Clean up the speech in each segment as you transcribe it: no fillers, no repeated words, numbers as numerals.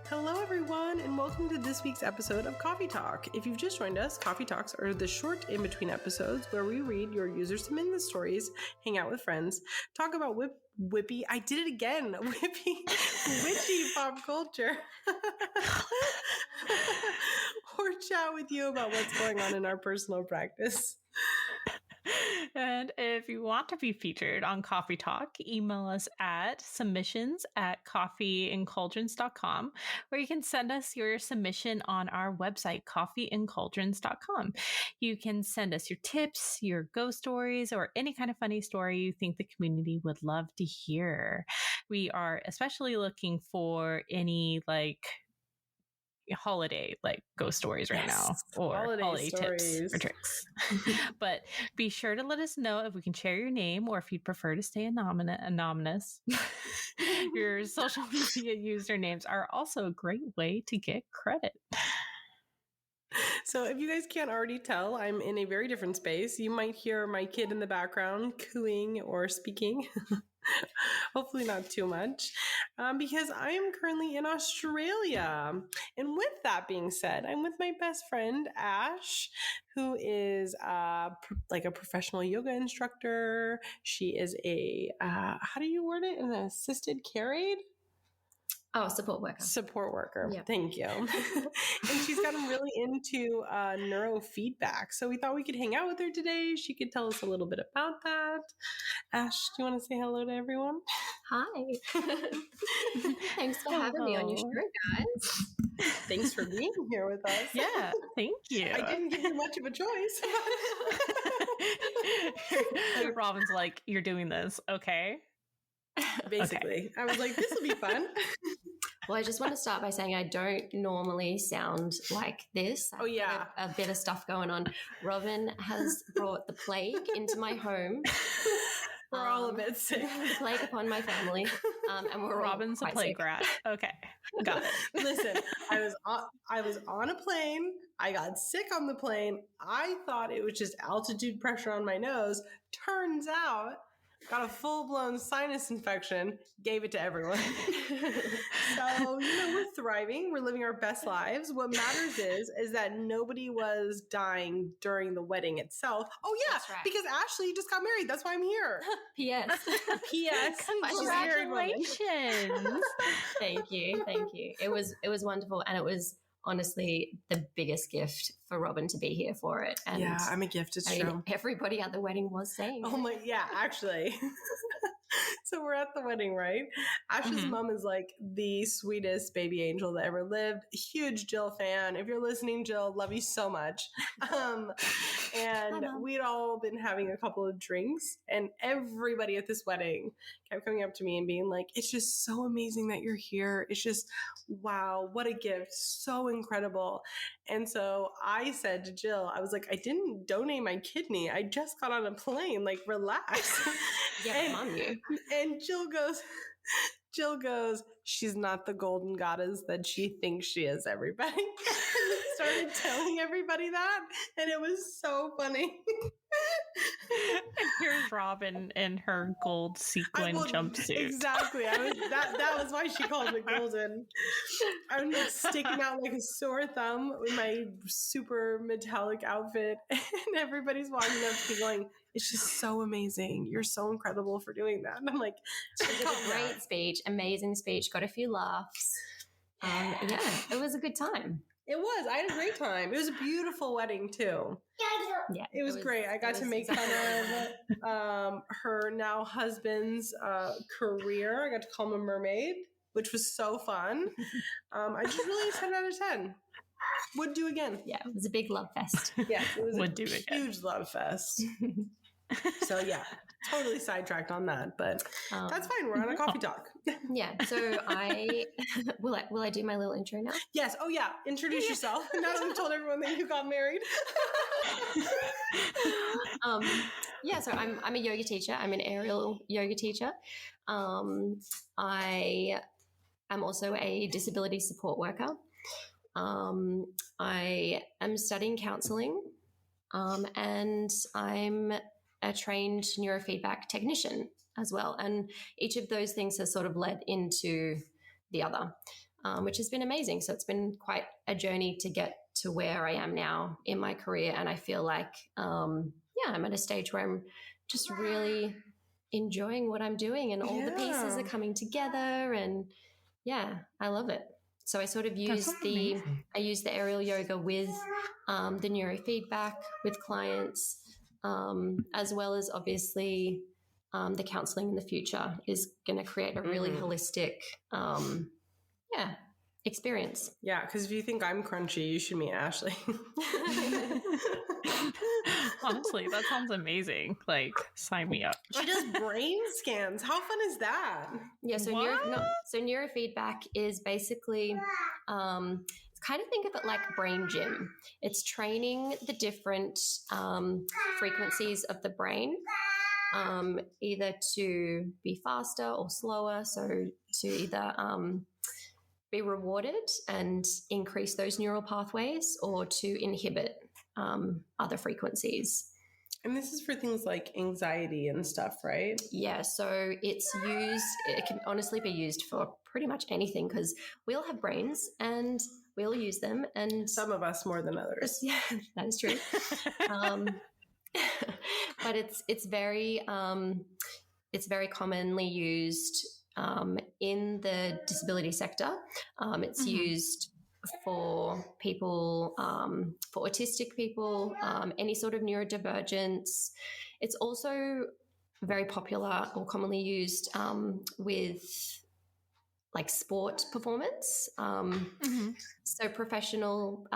Hello, everyone, and welcome to this week's episode of Coffee Talk. If you've just joined us, Coffee Talks are the short in-between episodes where we read your user-submitted stories, hang out with friends, talk about witchy pop culture, or chat with you about what's going on in our personal practice. And if you want to be featured on Coffee Talk, email us at submissions@coffeeandcauldrons.com, or you can send us your submission on our website, coffeeandcauldrons.com. You can send us your tips, your ghost stories, or any kind of funny story you think the community would love to hear. We are especially looking for any holiday ghost stories right now, or holiday tips or tricks. But be sure to let us know if we can share your name, or if you'd prefer to stay anonymous. Your social media usernames are also a great way to get credit. So if you guys can't already tell, I'm in a very different space. You might hear my kid in the background cooing or speaking. Hopefully not too much, because I am currently in Australia. And with that being said, I'm with my best friend, Ash, who is a professional yoga instructor. She is how do you word it? An assisted care aide? Oh, support worker. Support worker. Yep. Thank you. And she's gotten really into neurofeedback. So we thought we could hang out with her today. She could tell us a little bit about that. Ash, do you want to say hello to everyone? Hi. Thanks for having me on your show, guys. Thanks for being here with us. Yeah, thank you. I didn't give you much of a choice. Robin's like, you're doing this, okay? Basically. Okay. I was like, this will be fun. Well, I just want to start by saying I don't normally sound like this. Oh, yeah. A bit of stuff going on. Robin has brought the plague into my home. We're all a bit sick. The plague upon my family. And we're Robin's a plague rat. Okay. Got it. Listen, I was on a plane. I got sick on the plane. I thought it was just altitude pressure on my nose. Turns out, got a full-blown sinus infection, gave it to everyone. So, we're thriving. We're living our best lives. What matters is that nobody was dying during the wedding itself. Oh, yeah, that's right. Because Ashleigh just got married. That's why I'm here. P.S. P.S. Congratulations. Thank you. It was wonderful, and it was honestly the biggest gift for Robin to be here for it. And yeah, I'm a gift. It's true. Everybody at the wedding was saying. Oh my, yeah, actually. So we're at the wedding, right? Ash's mom is like the sweetest baby angel that ever lived. Huge Jill fan. If you're listening, Jill, love you so much. And we'd all been having a couple of drinks, and everybody at this wedding kept coming up to me and being like, it's just so amazing that you're here. It's just, wow, what a gift. So incredible. And so I said to Jill, I was like, I didn't donate my kidney. I just got on a plane. Like, relax. Yeah, on you. And Jill goes, she's not the golden goddess that she thinks she is, everybody. And started telling everybody that. And it was so funny. And here's Robin in her gold sequin jumpsuit. Exactly. That was why she called it golden. I'm sticking out like a sore thumb with my super metallic outfit, and everybody's walking up to me going, it's just so amazing. You're so incredible for doing that. And I'm like, it was a great speech, amazing speech, got a few laughs. Yeah, it was a good time. It was. I had a great time. It was a beautiful wedding too. Yeah, it was great. I got to make fun of her now husband's career. I got to call him a mermaid, which was so fun. I just really 10 out of 10. Would do again. Yeah, it was a big love fest. Yeah, it was huge love fest. So yeah, totally sidetracked on that, but that's fine. We're on a coffee talk. Yeah. So will I do my little intro now? Yes. Oh yeah. Introduce yourself. Now that we've told everyone that you got married. Yeah. So I'm a yoga teacher. I'm an aerial yoga teacher. I am also a disability support worker. I am studying counseling, and I'm a trained neurofeedback technician as well. And each of those things has sort of led into the other. which has been amazing. So it's been quite a journey to get to where I am now in my career. And I feel like, I'm at a stage where I'm just really enjoying what I'm doing, and all the pieces are coming together, and I love it. So I sort of use the aerial yoga with the neurofeedback with clients, as well as obviously the counseling in the future is going to create a really holistic experience. Yeah, because if you think I'm crunchy, you should meet Ashleigh. Honestly, that sounds amazing. Like, sign me up. She does brain scans. How fun is that? Yeah, so neurofeedback is basically kind of think of it like brain gym. It's training the different frequencies of the brain, either to be faster or slower. So to either be rewarded and increase those neural pathways, or to inhibit other frequencies. And this is for things like anxiety and stuff, right? Yeah, so it can honestly be used for pretty much anything, because we all have brains and we all use them, and some of us more than others. Yeah, that is true. But it's very commonly used in the disability sector. It's used for people, for autistic people, any sort of neurodivergence. It's also very popular or commonly used with like sport performance. So professional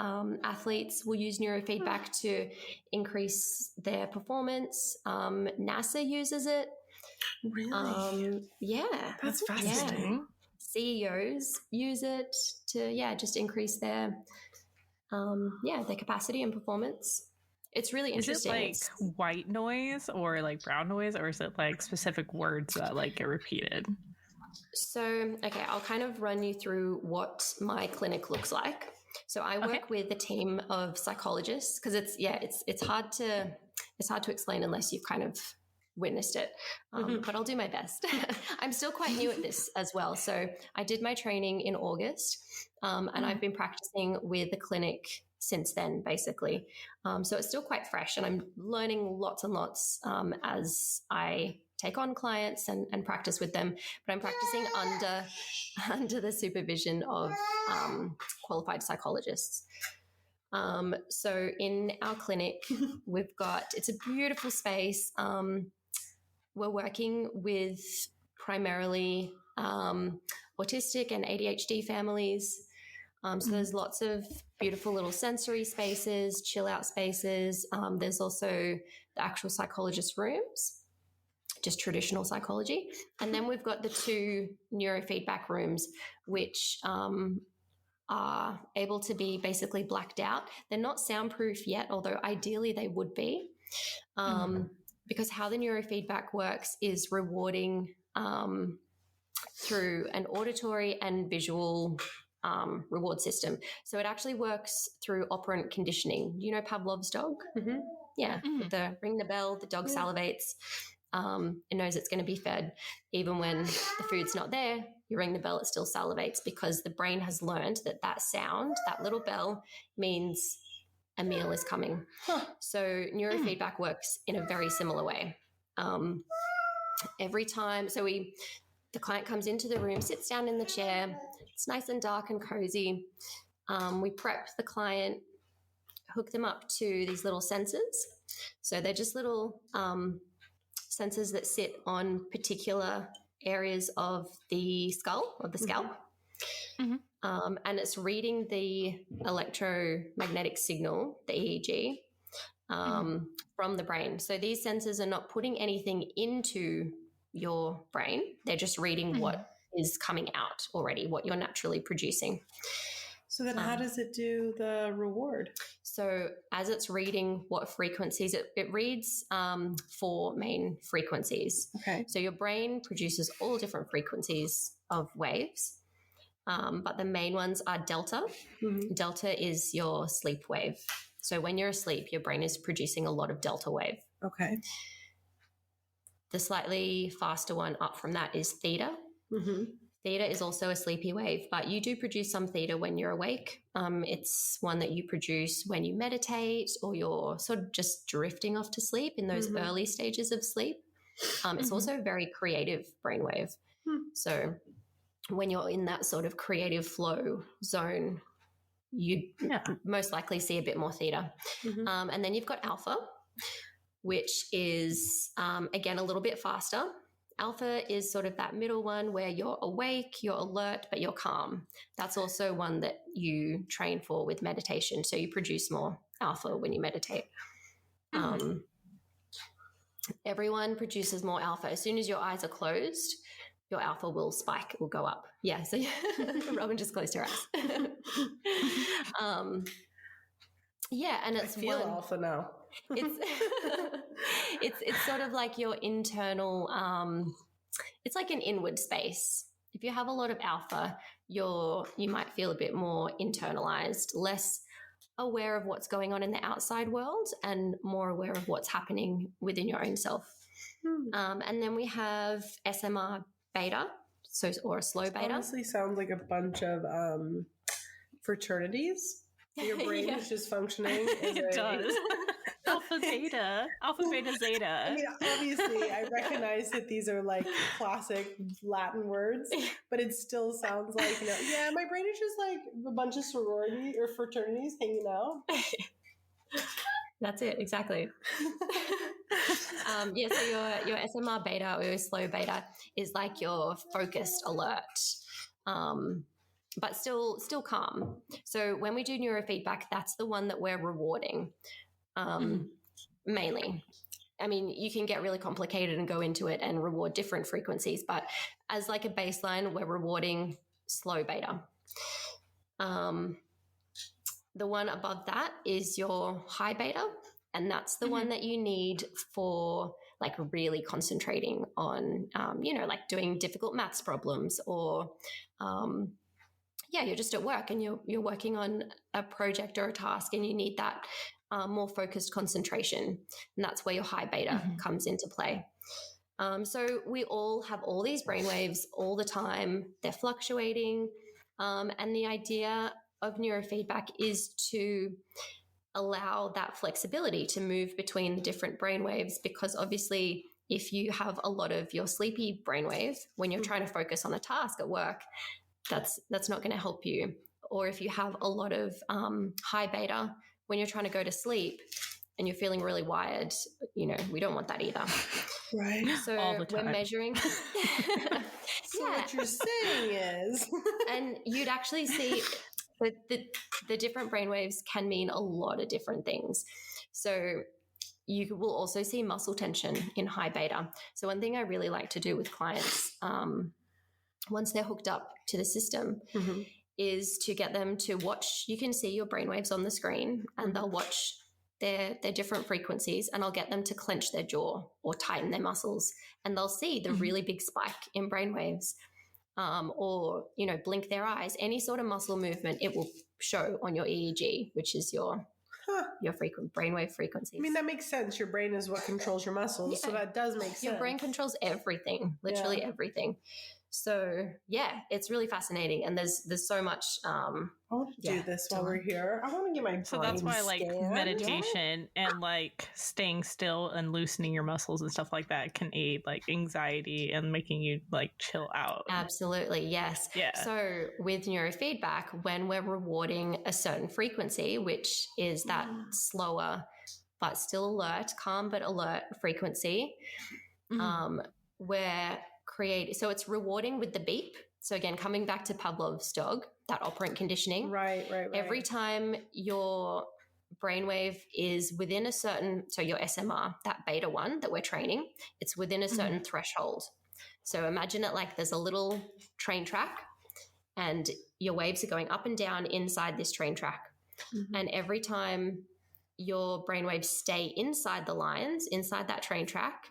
athletes will use neurofeedback to increase their performance. NASA uses it. Really? Yeah. That's fascinating. Yeah. CEOs use it to, just increase their capacity and performance. It's really interesting. Is it like white noise or like brown noise, or is it like specific words that like get repeated? So, okay, I'll kind of run you through what my clinic looks like. So I work with a team of psychologists, because it's hard to explain unless you've kind of witnessed it. But I'll do my best. I'm still quite new at this as well. So I did my training in August, and I've been practicing with the clinic since then, basically. So it's still quite fresh, and I'm learning lots and lots as I take on clients and practice with them. But I'm practicing under the supervision of qualified psychologists. So in our clinic, it's a beautiful space. We're working with primarily autistic and ADHD families. So there's lots of beautiful little sensory spaces, chill out spaces. There's also the actual psychologist rooms, just traditional psychology. And then we've got the 2 neurofeedback rooms, which are able to be basically blacked out. They're not soundproof yet, although ideally they would be, because how the neurofeedback works is rewarding through an auditory and visual reward system. So it actually works through operant conditioning. You know Pavlov's dog? Mm-hmm. Yeah. With the ring the bell, the dog salivates. It knows it's going to be fed. Even when the food's not there, you ring the bell, it still salivates, because the brain has learned that sound, that little bell, means a meal is coming. So neurofeedback works in a very similar way. Every time, the client comes into the room, sits down in the chair, it's nice and dark and cozy. We prep the client, hook them up to these little sensors. So they're just little sensors that sit on particular areas of the skull, of the scalp. And it's reading the electromagnetic signal, the EEG, from the brain. So these sensors are not putting anything into your brain. They're just reading what is coming out already, what you're naturally producing. So then how does it do the reward? So as it's reading what frequencies, it reads 4 main frequencies. Okay. So your brain produces all different frequencies of waves, but the main ones are delta. Delta is your sleep wave. So when you're asleep, your brain is producing a lot of delta wave. Okay. The slightly faster one up from that is theta. Theta is also a sleepy wave, but you do produce some theta when you're awake. It's one that you produce when you meditate or you're sort of just drifting off to sleep in those early stages of sleep. It's also a very creative brainwave. So when you're in that sort of creative flow zone, you most likely see a bit more theta. And then you've got alpha, which is, again, a little bit faster. Alpha is sort of that middle one where you're awake, you're alert, but you're calm. That's also one that you train for with meditation. So you produce more alpha when you meditate. Everyone produces more alpha. As soon as your eyes are closed, your alpha will spike, it will go up. Yeah, so Robin just closed her eyes. Yeah, and it's I feel alpha now. It's sort of like your internal, it's like an inward space. If you have a lot of alpha, you might feel a bit more internalized, less aware of what's going on in the outside world and more aware of what's happening within your own self. And then we have SMR beta, or a slow beta. Honestly sounds like a bunch of fraternities. Your brain is just functioning. It does. Alpha, beta, zeta. I mean, obviously, I recognize that these are like classic Latin words, but it still sounds like, yeah, my brain is just like a bunch of sorority or fraternities hanging out. That's it, exactly. So your SMR beta or your slow beta is like your focused alert, but still calm. So when we do neurofeedback, that's the one that we're rewarding, mainly. I mean, you can get really complicated and go into it and reward different frequencies, but as like a baseline, we're rewarding slow beta. The one above that is your high beta, and that's the one that you need for like really concentrating on, like doing difficult maths problems or, you're just at work and you're working on a project or a task and you need that more focused concentration. And that's where your high beta comes into play. So we all have all these brainwaves all the time. They're fluctuating. And the idea of neurofeedback is to allow that flexibility to move between the different brainwaves, because obviously if you have a lot of your sleepy brainwave when you're trying to focus on a task at work, that's not going to help you. Or if you have a lot of high beta when you're trying to go to sleep and you're feeling really wired, we don't want that either. Right. So all the time. we're measuring. So what you're saying is, and you'd actually see the different brainwaves can mean a lot of different things. So you will also see muscle tension in high beta. So one thing I really like to do with clients, once they're hooked up to the system, is to get them to watch. You can see your brainwaves on the screen, and they'll watch their different frequencies, and I'll get them to clench their jaw or tighten their muscles, and they'll see the really big spike in brainwaves. Or, blink their eyes, any sort of muscle movement, it will show on your EEG, which is your brainwave frequencies. I mean, that makes sense. Your brain is what controls your muscles. So that does make sense. Your brain controls everything, literally everything. So it's really fascinating. And there's so much. I want to do this while we're here. I want to get my brain So that's why like scanned. meditation and like staying still and loosening your muscles and stuff like that can aid like anxiety and making you like chill out. Absolutely. Yes. Yeah. So with neurofeedback, when we're rewarding a certain frequency, which is that slower but still alert, calm but alert frequency, we're so it's rewarding with the beep. So again, coming back to Pavlov's dog, that operant conditioning. Right. Every time your brainwave is within a certain, so your SMR, that beta one that we're training, it's within a certain threshold. So imagine it like there's a little train track and your waves are going up and down inside this train track. And every time your brainwaves stay inside the lines, inside that train track,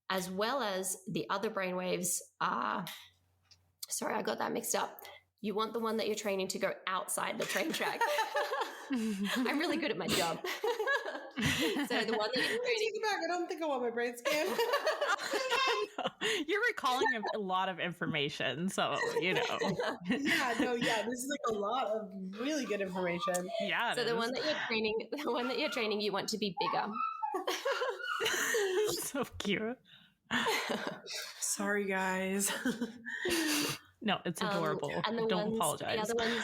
as well as the other brainwaves are, sorry, I got that mixed up. You want the one that you're training to go outside the train track. I'm really good at my job. So the one that you're training back, I don't think I want my brain scanned. You're recalling a lot of information, so you know. This is like a lot of really good information. Yeah. So the one that you're training, you want to be bigger. So cute. Sorry, guys. No, it's adorable. And Don't apologize. The other ones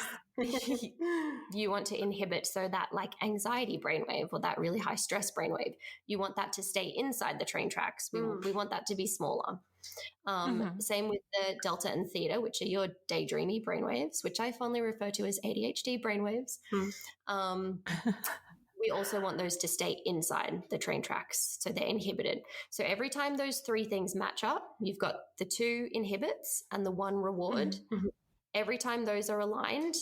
you want to inhibit, so that like anxiety brainwave or that really high stress brainwave, you want that to stay inside the train tracks. We want that to be smaller. Same with the delta and theta, which are your daydreamy brainwaves, which I fondly refer to as ADHD brainwaves. We also want those to stay inside the train tracks, so they're inhibited. So every time those three things match up, you've got the 2 inhibits and the 1 reward. Every time those are aligned,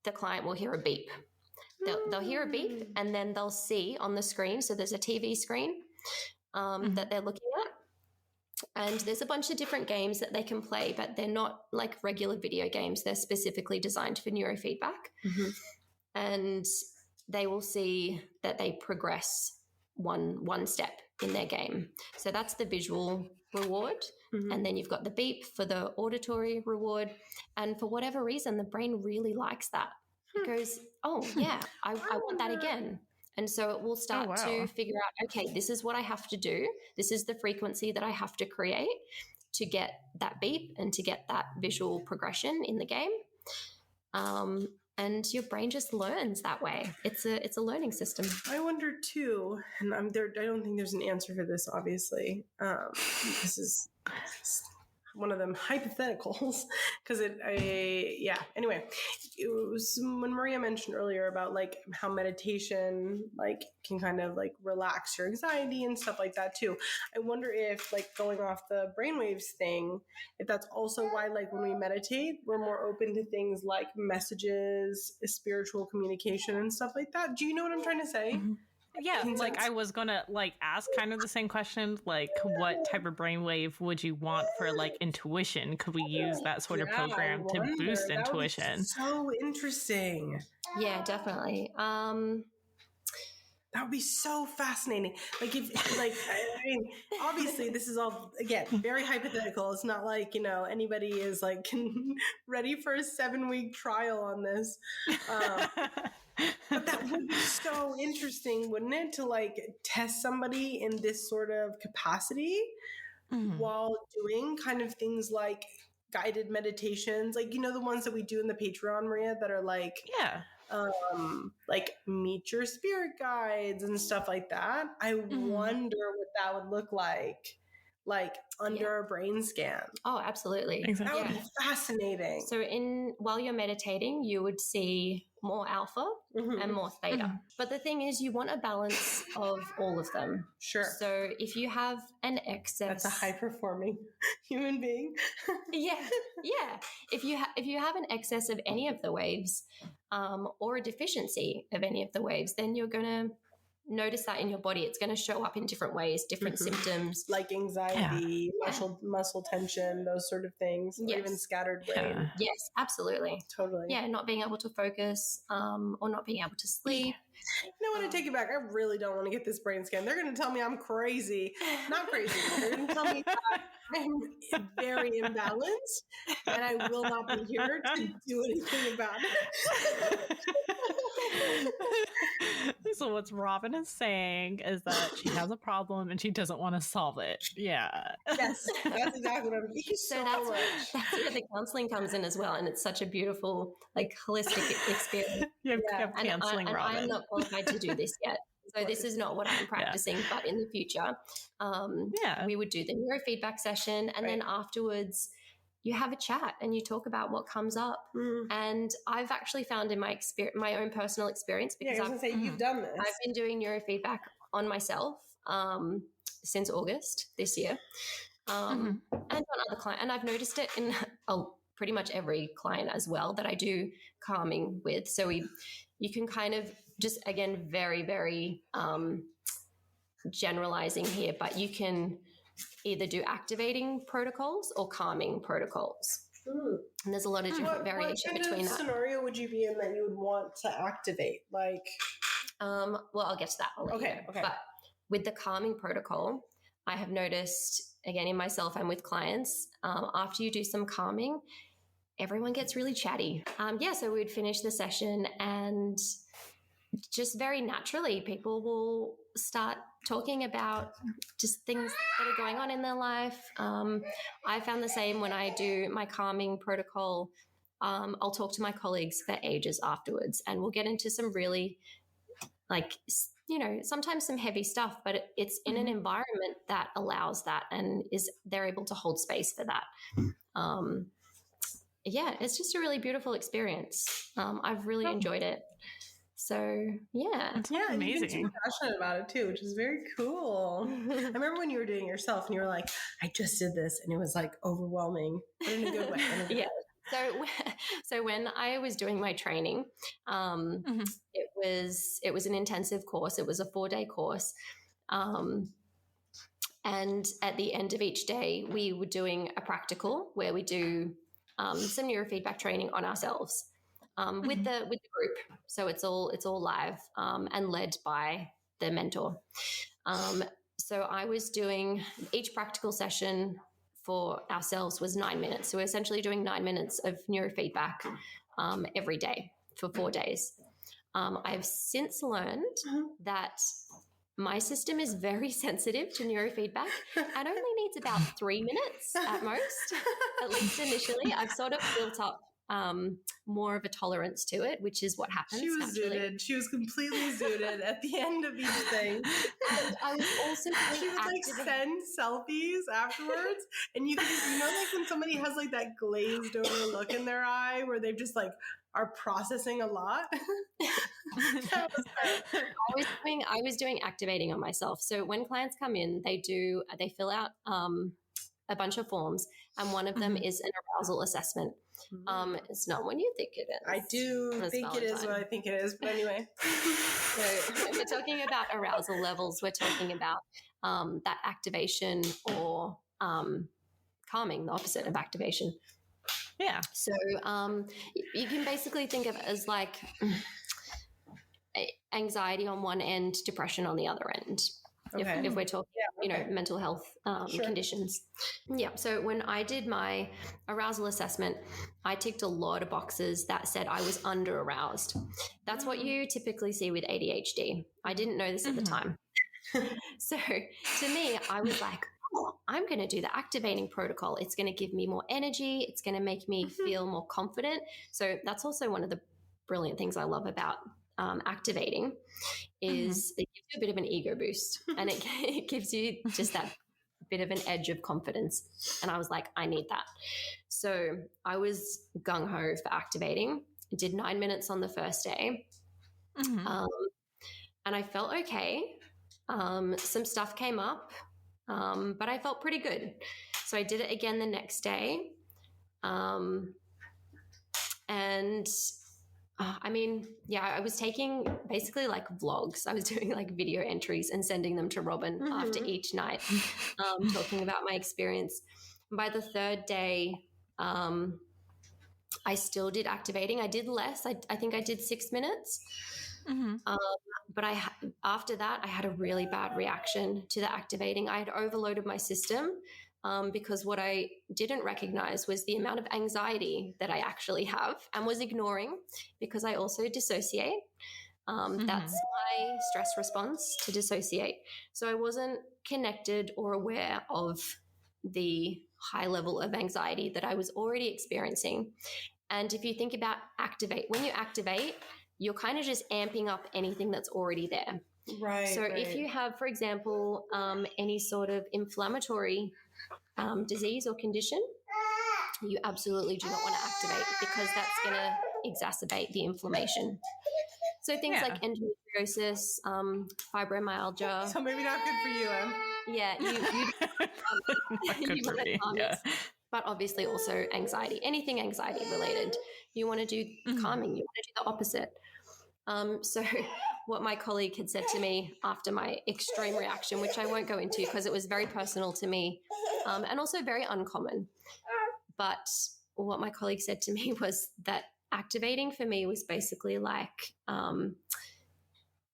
the client will hear a beep. They'll hear a beep, and then they'll see on the screen, so there's a TV screen that they're looking at, and there's a bunch of different games that they can play, but they're not like regular video games. They're specifically designed for neurofeedback. And they will see that they progress one step in their game. So that's the visual reward. And then you've got the beep for the auditory reward. And for whatever reason, the brain really likes that. It goes, oh, yeah, I want that again. And so it will start to figure out, okay, this is what I have to do. This is the frequency that I have to create to get that beep and to get that visual progression in the game. And your brain just learns that way. It's a learning system. I wonder too, and I don't think there's an answer for this, obviously. This is one of them hypotheticals, because anyway, it was when Maria mentioned earlier about like how meditation like can kind of like relax your anxiety and stuff like that too. I wonder if like going off the brainwaves thing, if that's also why like when we meditate, we're more open to things like messages, spiritual communication and stuff like that. Do you know what I'm trying to say? Yeah, like I was gonna like ask kind of the same question, like what type of brainwave would you want for like intuition? Could we use that sort of program to boost intuition? So interesting. Yeah, definitely. That would be so fascinating. Like if I mean, obviously this is all again very hypothetical. It's not like, you know, anybody is like ready for a 7-week trial on this. But that would be so interesting, wouldn't it, to like test somebody in this sort of capacity while doing kind of things like guided meditations, like, you know, the ones that we do in the Patreon, Maria, that are like, like meet your spirit guides and stuff like that. I wonder what that would look like under a brain scan. Oh, absolutely. Exactly. That would be fascinating. So while you're meditating, you would see more alpha and more theta. But the thing is, you want a balance of all of them. Sure. So if you have an excess, that's a high performing human being. yeah. If you have an excess of any of the waves, or a deficiency of any of the waves, then you're going to notice that in your body. It's going to show up in different ways, different symptoms, like anxiety, muscle tension, those sort of things, or even scattered brain. Yes, absolutely. Totally. Yeah, not being able to focus, or not being able to sleep. You know what, I take it back. I really don't want to get this brain scan. They're going to tell me I'm crazy. Not crazy. They're going to tell me that I'm very imbalanced and I will not be here to do anything about it. So what Robin is saying is that she has a problem and she doesn't want to solve it. Yeah. Yes, that's exactly what I'm thinking. So that's where the counseling comes in as well. And it's such a beautiful, like, holistic experience. You have counseling, Robin. I'm not qualified to do this yet. So this is not what I'm practicing, but in the future, we would do the neurofeedback session, and then afterwards you have a chat and you talk about what comes up. And I've actually found in my own personal experience, because you've done this. I've been doing neurofeedback on myself since August this year, and on other clients, and I've noticed it in pretty much every client as well that I do calming with. So you can kind of just, again, very, very generalizing here, but you can either do activating protocols or calming protocols. And there's a lot of different variation between that. What scenario would you be in that you would want to activate? Like, well, I'll get to that. Okay. But with the calming protocol, I have noticed again, in myself and with clients, after you do some calming, everyone gets really chatty. So we'd finish the session and just very naturally people will start talking about just things that are going on in their life. I found the same when I do my calming protocol. I'll talk to my colleagues for ages afterwards, and we'll get into some really, sometimes some heavy stuff, but it's in an environment that allows that and they're able to hold space for that. It's just a really beautiful experience. I've really enjoyed it. So, yeah. Yeah, and amazing. you've been super passionate about it too, which is very cool. I remember when you were doing it yourself and you were like, I just did this, and it was like overwhelming, but in a good way. Yeah. So when I was doing my training, it was an intensive course. It was a 4-day course. And at the end of each day, we were doing a practical where we do some neurofeedback training on ourselves with the group. So it's all live and led by the mentor. So I was doing each practical session for ourselves was 9 minutes. So we're essentially doing 9 minutes of neurofeedback every day for 4 days. I've since learned that my system is very sensitive to neurofeedback and only needs about 3 minutes at most, at least initially. I've sort of built up more of a tolerance to it, which is what happens. She was naturally. zooted. She was completely zooted at the end of each thing. And I was also she would like send selfies afterwards, and you can, like when somebody has like that glazed over look in their eye where they've just like are processing a lot. I was doing activating on myself. So when clients come in, they fill out a bunch of forms, and one of them is an arousal assessment. It's not what you think it is. I do think Valentine. It is what I think it is, but anyway. So when we're talking about arousal levels, we're talking about that activation or calming, the opposite of activation. Yeah. So you can basically think of it as like anxiety on one end, depression on the other end. Okay. If we're talking, mental health conditions. Yeah. So when I did my arousal assessment, I ticked a lot of boxes that said I was under aroused. That's what you typically see with ADHD. I didn't know this at the time. So to me, I was like, I'm going to do the activating protocol. It's going to give me more energy. It's going to make me feel more confident. So that's also one of the brilliant things I love about activating is it gives you a bit of an ego boost, and it gives you just that bit of an edge of confidence. And I was like, I need that. So I was gung-ho for activating. I did 9 minutes on the first day. And I felt okay. Some stuff came up, but I felt pretty good. So I did it again the next day. I was taking basically like vlogs. I was doing like video entries and sending them to Robin after each night, talking about my experience. By the third day, I still did activating. I did less. I think I did 6 minutes. But after that, I had a really bad reaction to the activating. I had overloaded my system because what I didn't recognize was the amount of anxiety that I actually have and was ignoring because I also dissociate. That's my stress response, to dissociate. So I wasn't connected or aware of the high level of anxiety that I was already experiencing. And if you think about when you activate, you're kind of just amping up anything that's already there. Right. So if you have, for example, any sort of inflammatory disease or condition, you absolutely do not want to activate because that's going to exacerbate the inflammation. So things like endometriosis, fibromyalgia. So maybe not good for you, Em. Yeah, you want to calm it. But obviously also anxiety, anything anxiety related. You want to do calming. You want to do the opposite. So what my colleague had said to me after my extreme reaction, which I won't go into because it was very personal to me and also very uncommon. But what my colleague said to me was that activating for me was basically like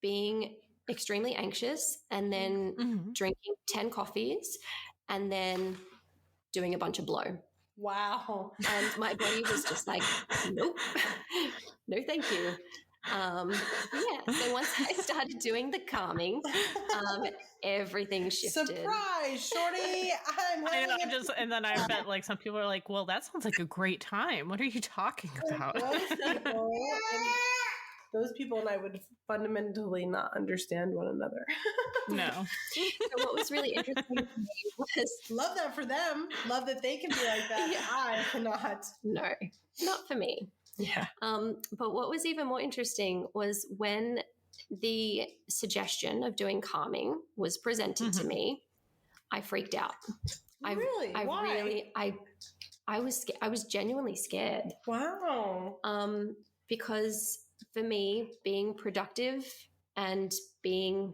being extremely anxious and then drinking 10 coffees and then doing a bunch of blow. Wow. And my body was just like, nope, no, thank you. So once I started doing the calming, everything shifted. Surprise, shorty! And then I bet like some people are like, "Well, that sounds like a great time. What are you talking about?" Those people and I would fundamentally not understand one another. No. So what was really interesting to me was love that for them. Love that they can be like that. Yeah. I cannot. No, not for me. Yeah. But what was even more interesting was when the suggestion of doing calming was presented to me, I freaked out. Really? Why? I was genuinely scared. Wow. Because for me, being productive and being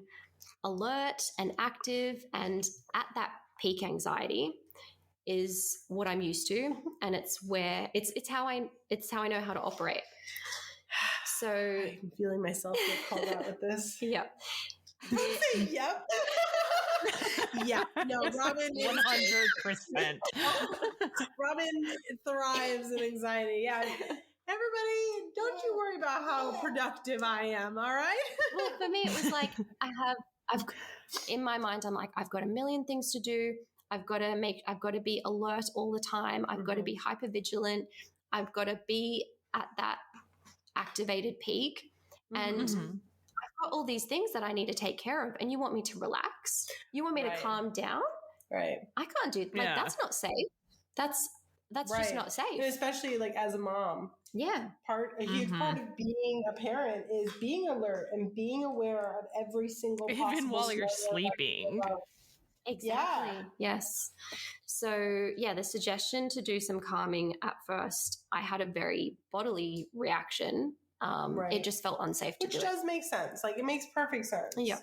alert and active and at that peak anxiety is what I'm used to, and it's how I know how to operate. So I'm feeling myself get called out with this. Yep. Yep. Yeah. No, Robin 100%. Robin thrives in anxiety. Yeah. Everybody, don't you worry about how productive I am, all right? Well, for me, it was like I've in my mind, I'm like, I've got a million things to do. I've got to be alert all the time. I've got to be hyper vigilant. I've got to be at that activated peak. And I've got all these things that I need to take care of. And you want me to relax? You want me to calm down? Right. I can't do that's not safe. That's just not safe. And especially like as a mom. Yeah. A huge part of being a parent is being alert and being aware of every single possible even while you're sleeping. Exactly. Yeah. Yes. So the suggestion to do some calming at first, I had a very bodily reaction. It just felt unsafe to do it. Which does make sense. Like it makes perfect sense. Yeah.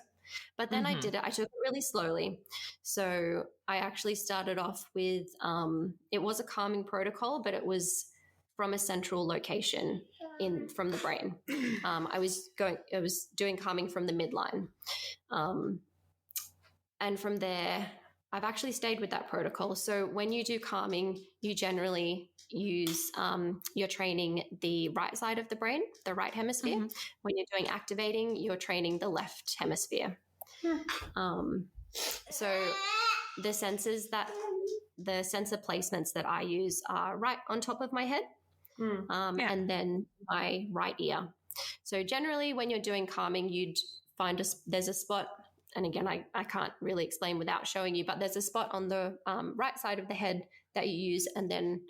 But then I did it. I took it really slowly. So I actually started off with, it was a calming protocol, but it was from a central location from the brain. I was doing calming from the midline. And from there, I've actually stayed with that protocol. So when you do calming, you generally use, you're training the right side of the brain, the right hemisphere. When you're doing activating, you're training the left hemisphere. So the sensor placements that I use are right on top of my head, and then my right ear. So generally when you're doing calming, you'd find there's a spot, and again, I can't really explain without showing you, but there's a spot on the right side of the head that you use, and then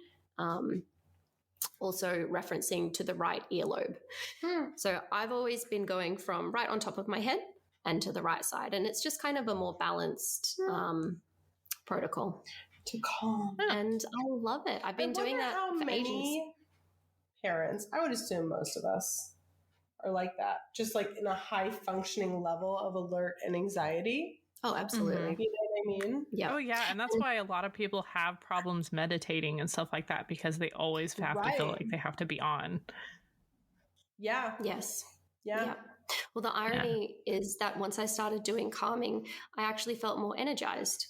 also referencing to the right earlobe. So I've always been going from right on top of my head and to the right side, and it's just kind of a more balanced protocol. To calm. And I love it. I've been doing that for ages. Parents, I would assume most of us, are like that, just like in a high functioning level of alert and anxiety. Oh, absolutely. You know what I mean? Yeah. Oh, yeah. And that's why a lot of people have problems meditating and stuff like that, because they always have to feel like they have to be on. Yeah. Yes. Yeah. Well, the irony is that once I started doing calming, I actually felt more energized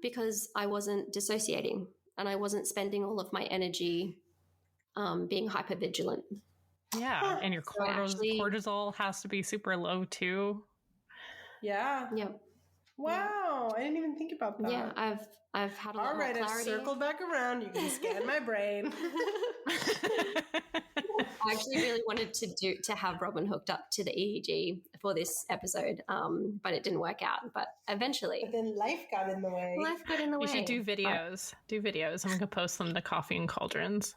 because I wasn't dissociating and I wasn't spending all of my energy being hypervigilant. Yeah, and your cortisol has to be super low too. Yeah. Yep. Wow, I didn't even think about that. Yeah, I've had a lot more clarity. All right, I've circled back around. You can scan my brain. I actually really wanted to have Robin hooked up to the EEG for this episode, but it didn't work out. But eventually, but then life got in the way. You should do videos. And we can post them to Coffee and Cauldrons.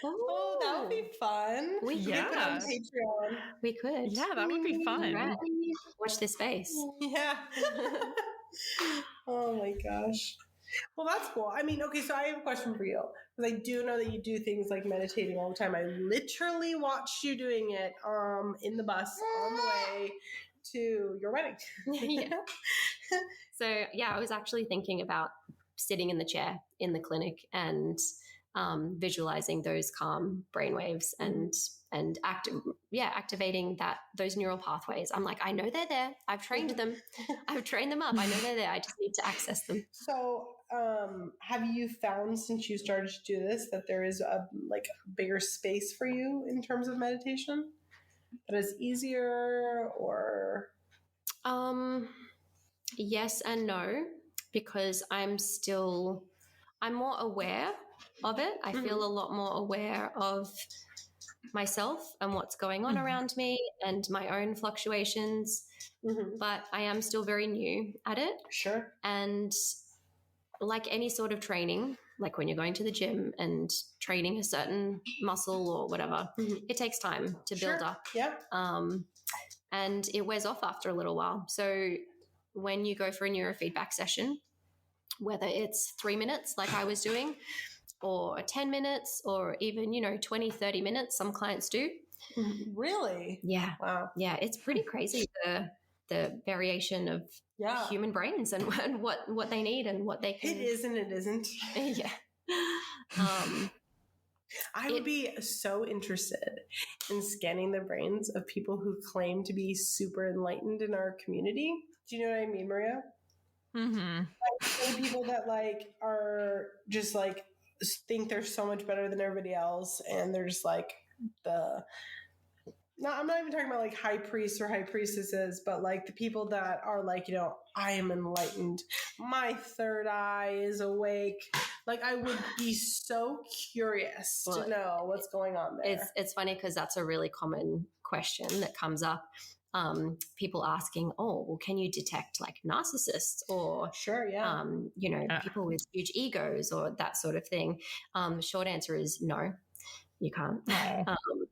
Oh, that would be fun. We could put it on Patreon. We could. Yeah, that would be fun. Right. Watch this space. Yeah. Oh my gosh. Well, that's cool. I mean, okay, so I have a question for you, because I do know that you do things like meditating all the time. I literally watched you doing it in the bus on the way to your wedding. Yeah. So, I was actually thinking about sitting in the chair in the clinic and visualizing those calm brainwaves and activating those neural pathways. I'm like, I know they're there. I've trained them. I've trained them up. I know they're there. I just need to access them. So, have you found since you started to do this that there is a bigger space for you in terms of meditation? That is easier, or? Yes and no, because I'm more aware of it. I feel a lot more aware of myself and what's going on around me and my own fluctuations. But I am still very new at it. Sure. And like any sort of training, like when you're going to the gym and training a certain muscle or whatever, it takes time to build up. Yeah. And it wears off after a little while. So when you go for a neurofeedback session, whether it's 3 minutes like I was doing, or 10 minutes, or even, 20, 30 minutes, some clients do. Really? Yeah. Wow. Yeah, it's pretty crazy, the variation of human brains and what they need and what they can. It is and it isn't. Yeah. I would be so interested in scanning the brains of people who claim to be super enlightened in our community. Do you know what I mean, Maria? Like, people that are just think they're so much better than everybody else, and they're just I'm not even talking about high priests or high priestesses, but the people that are I am enlightened. My third eye is awake. I would be so curious to know what's going on there. It's funny because that's a really common question that comes up. People asking, oh, well, can you detect narcissists or sure, yeah. People with huge egos or that sort of thing? Short answer is no, you can't. I would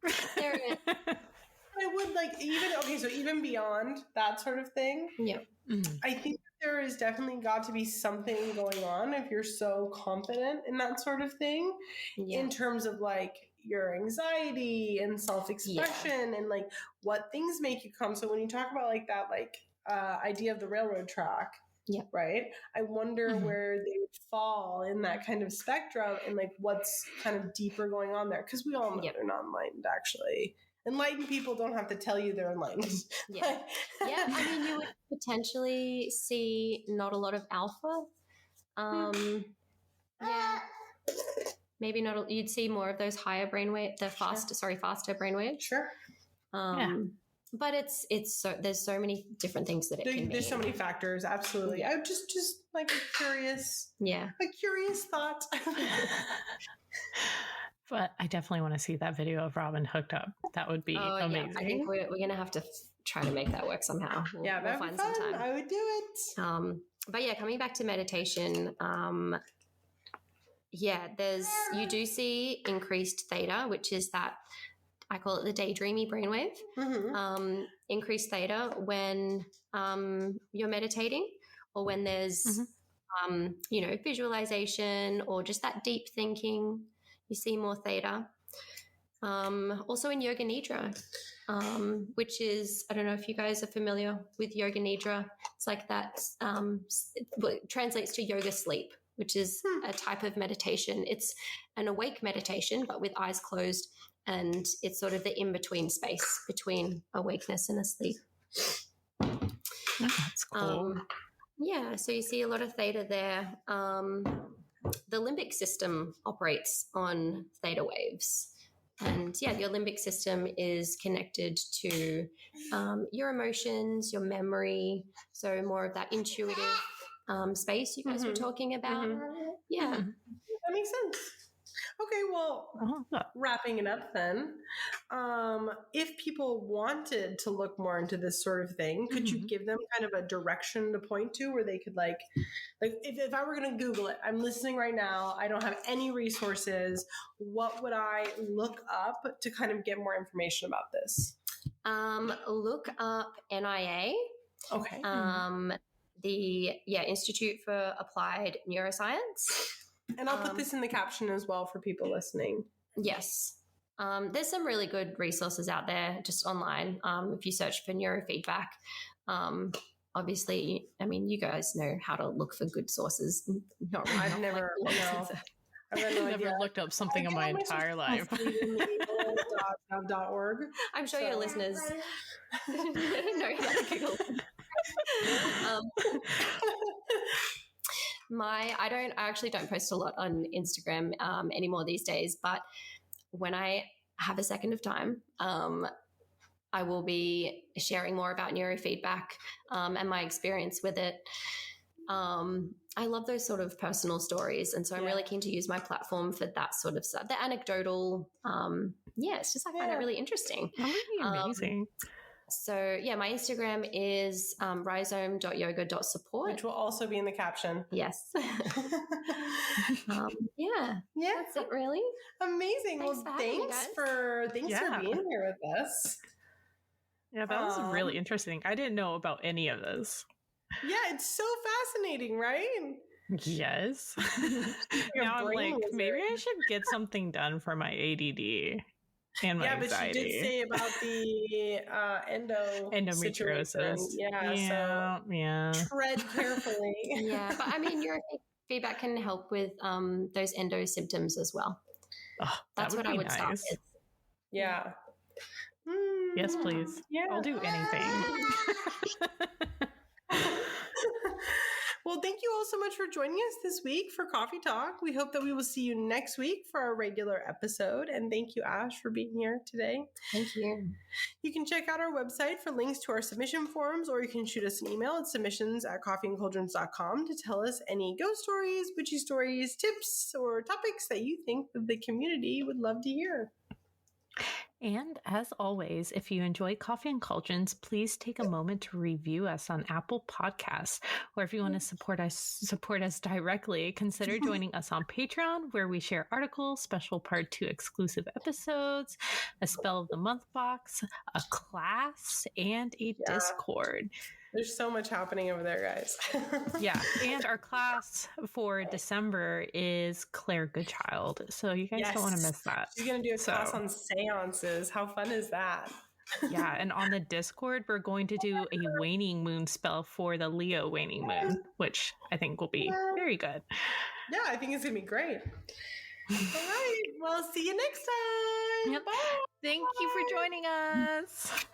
so even beyond that sort of thing. Yeah. I think there is definitely got to be something going on if you're so confident in that sort of thing in terms of your anxiety and self-expression and what things make you come. So when you talk about that idea of the railroad track, right? I wonder where they would fall in that kind of spectrum and what's kind of deeper going on there, because we all know they're not enlightened. Actually, enlightened people don't have to tell you they're enlightened. I mean, you would potentially see not a lot of alpha. Maybe not. You'd see more of those higher brainwave, faster brainwaves. Sure. But there's so many different things that it can be. There's so many factors. Absolutely. Yeah. I would just a curious. Yeah. A curious thought. But I definitely want to see that video of Robin hooked up. That would be amazing. Yeah. I think we're going to have to try to make that work somehow. We'll find some time. I would do it. But yeah, coming back to meditation, you do see increased theta, which is that, I call it the daydreamy brainwave. Increased theta when you're meditating, or when there's visualization or just that deep thinking. You see more theta. Also in yoga nidra, which is, I don't know if you guys are familiar with yoga nidra. It's like that, it translates to yoga sleep, which is a type of meditation. It's an awake meditation, but with eyes closed, and it's sort of the in-between space between awakeness and asleep. That's cool. So you see a lot of theta there. The limbic system operates on theta waves. And your limbic system is connected to your emotions, your memory. So more of that intuitive space you guys were talking about. Yeah. That makes sense. Okay, well, wrapping it up then, if people wanted to look more into this sort of thing, could you give them kind of a direction to point to where they could if I were going to Google it, I'm listening right now, I don't have any resources, what would I look up to kind of get more information about this? Look up NIA. Okay. The Institute for Applied Neuroscience. And I'll put this in the caption as well for people listening. Yes. There's some really good resources out there just online. If you search for neurofeedback, obviously, I mean, you guys know how to look for good sources. I've never I've got no I've idea. never looked up something in my entire life. .org. I'm sure your listeners know how to Google. I actually don't post a lot on Instagram anymore these days, but when I have a second of time, I will be sharing more about neurofeedback and my experience with it. I love those sort of personal stories, and so I'm really keen to use my platform for that sort of stuff. The anecdotal, it's just I find it really interesting. Really amazing. So my Instagram is rhizome.yoga.support, which will also be in the caption. Yes. That's it, really. Amazing. Thanks for being here with us. Yeah, that was really interesting. I didn't know about any of this. Yeah, it's so fascinating, right? Yes. Now I'm like, maybe I should get something done for my ADD and my anxiety. But she did say about the endometriosis. So tread carefully. Yeah, but I mean, your feedback can help with those endo symptoms as well. Oh, that's what I would start with. Yeah. Yes, please. Yeah, I'll do anything. Well, thank you all so much for joining us this week for Coffee Talk. We hope that we will see you next week for our regular episode. And thank you, Ash, for being here today. Thank you. You can check out our website for links to our submission forms, or you can shoot us an email at submissions@coffeeandcauldrons.com to tell us any ghost stories, witchy stories, tips, or topics that you think that the community would love to hear. And as always, if you enjoy Coffee and Cauldrons, please take a moment to review us on Apple Podcasts. Or if you want to support us directly, consider joining us on Patreon, where we share articles, special Part 2 exclusive episodes, a Spell of the Month box, a class, and a Discord. There's so much happening over there, guys. And our class for December is Claire Goodchild. So you guys don't want to miss that. She's going to do a class on seances. How fun is that? And on the Discord, we're going to do a waning moon spell for the Leo waning moon, which I think will be very good. Yeah, I think it's going to be great. All right. Well, see you next time. Yep. Bye. Thank you for joining us.